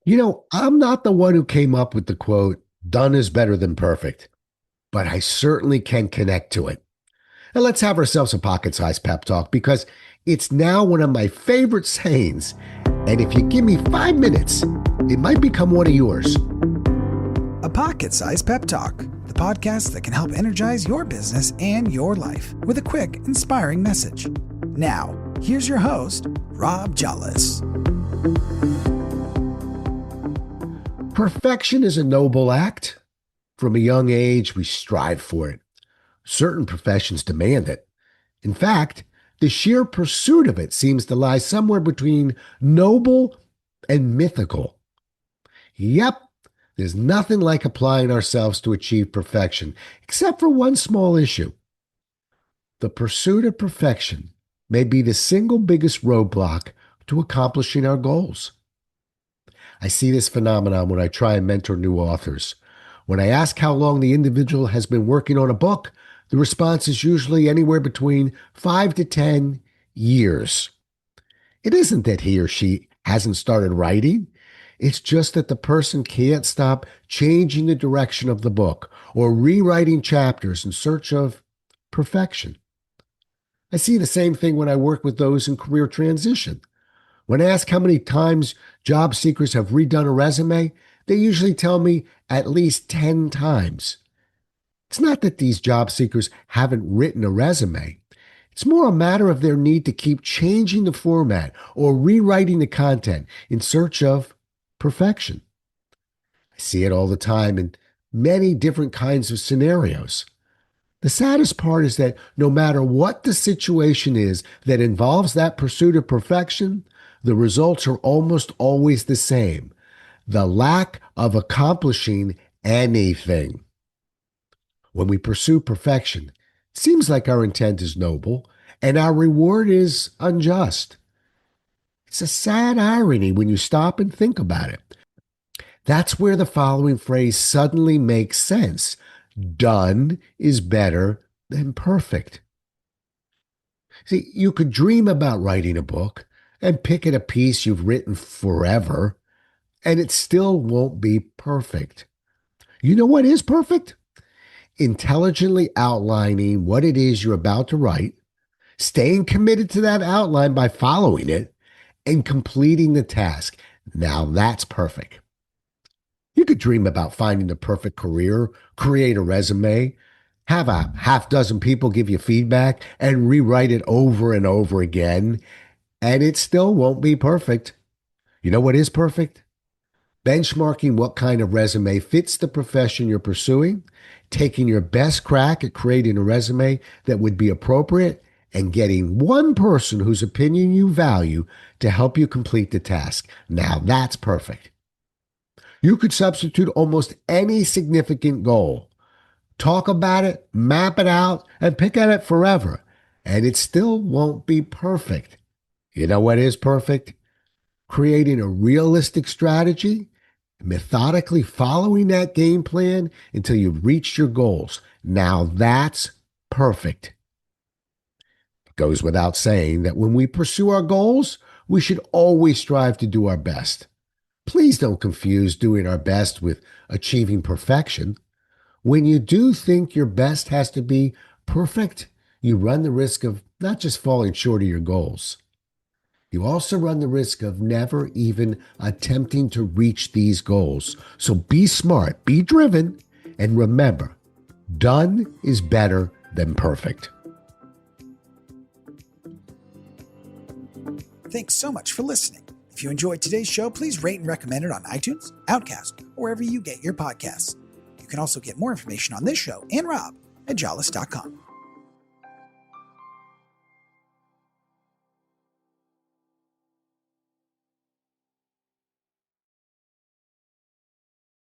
I'm not the one who came up with the quote, done is better than perfect, but I certainly can connect to it. And let's have ourselves a pocket sized pep talk because it's now one of my favorite sayings. And if you give me 5 minutes, it might become one of yours. A Pocket Sized Pep Talk, the podcast that can help energize your business and your life with a quick, inspiring message. Now, here's your host, Rob Jollis. Perfection is a noble act. From a young age, we strive for it. Certain professions demand it. In fact, the sheer pursuit of it seems to lie somewhere between noble and mythical. Yep, there's nothing like applying ourselves to achieve perfection, except for one small issue. The pursuit of perfection may be the single biggest roadblock to accomplishing our goals. I see this phenomenon when I try and mentor new authors. When I ask how long the individual has been working on a book, the response is usually anywhere between 5 to 10 years. It isn't that he or she hasn't started writing. It's just that the person can't stop changing the direction of the book or rewriting chapters in search of perfection. I see the same thing when I work with those in career transition. When asked how many times job seekers have redone a resume, they usually tell me at least 10 times. It's not that these job seekers haven't written a resume. It's more a matter of their need to keep changing the format or rewriting the content in search of perfection. I see it all the time in many different kinds of scenarios. The saddest part is that no matter what the situation is that involves that pursuit of perfection, the results are almost always the same: the lack of accomplishing anything. When we pursue perfection, it seems like our intent is noble and our reward is unjust. It's a sad irony when you stop and think about it. That's where the following phrase suddenly makes sense. Done is better than perfect. See, you could dream about writing a book and pick at a piece you've written forever, and it still won't be perfect. You know what is perfect? Intelligently outlining what it is you're about to write, staying committed to that outline by following it, and completing the task. Now that's perfect. You could dream about finding the perfect career, create a resume, have a half dozen people give you feedback, and rewrite it over and over again, and it still won't be perfect. You know what is perfect? Benchmarking what kind of resume fits the profession you're pursuing, taking your best crack at creating a resume that would be appropriate, and getting one person whose opinion you value to help you complete the task. Now that's perfect. You could substitute almost any significant goal, talk about it, map it out, and pick at it forever, and it still won't be perfect. You know what is perfect? Creating a realistic strategy, methodically following that game plan until you've reached your goals. Now that's perfect. It goes without saying that when we pursue our goals, we should always strive to do our best. Please don't confuse doing our best with achieving perfection. When you do think your best has to be perfect, you run the risk of not just falling short of your goals. You also run the risk of never even attempting to reach these goals. So be smart, be driven, and remember, done is better than perfect. Thanks so much for listening. If you enjoyed today's show, please rate and recommend it on iTunes, Outcast, or wherever you get your podcasts. You can also get more information on this show and Rob at jollis.com.